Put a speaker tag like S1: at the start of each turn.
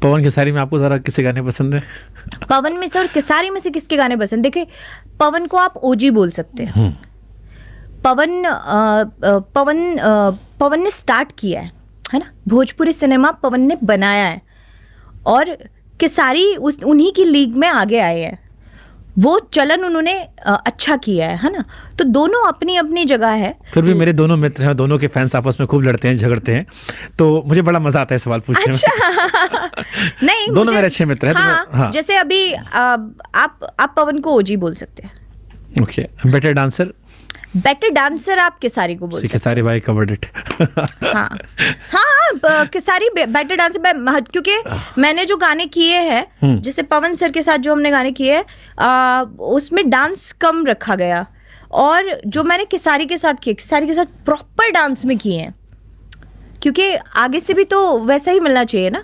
S1: पवन खेसारी में आपको ज़रा किसके गाने पसंद है?
S2: पवन में से और खेसारी में से किसके गाने पसंद? देखिए, पवन को आप ओजी बोल सकते हैं। पवन ने स्टार्ट किया है ना, भोजपुरी सिनेमा पवन ने बनाया है, और खेसारी उन्हीं की लीग में आगे आए हैं। वो चलन उन्होंने अच्छा किया है ना। तो दोनों अपनी अपनी जगह है।
S1: फिर भी मेरे दोनों मित्र हैं, दोनों के फैंस आपस में खूब लड़ते हैं, झगड़ते हैं, तो मुझे बड़ा मजा आता है सवाल पूछने
S2: अच्छा। नहीं,
S1: दोनों मेरे अच्छे मित्र हैं।
S2: हाँ,
S1: तो हाँ।
S2: जैसे अभी आप पवन को ओजी बोल सकते हैं।
S1: Okay. Better dancer?
S2: Better dancer आप खेसारी को बोल सकते हैं।
S1: खेसारी भाई कवर्ड इट।
S2: हाँ हाँ, खेसारी बेटर डांसर, क्योंकि मैंने जो गाने किए हैं, जैसे पवन सर के साथ जो हमने गाने किए हैं, उसमें डांस कम रखा गया, और जो मैंने खेसारी के साथ किए, खेसारी के साथ प्रॉपर डांस में किए हैं, क्योंकि आगे से भी तो वैसा ही मिलना चाहिए ना।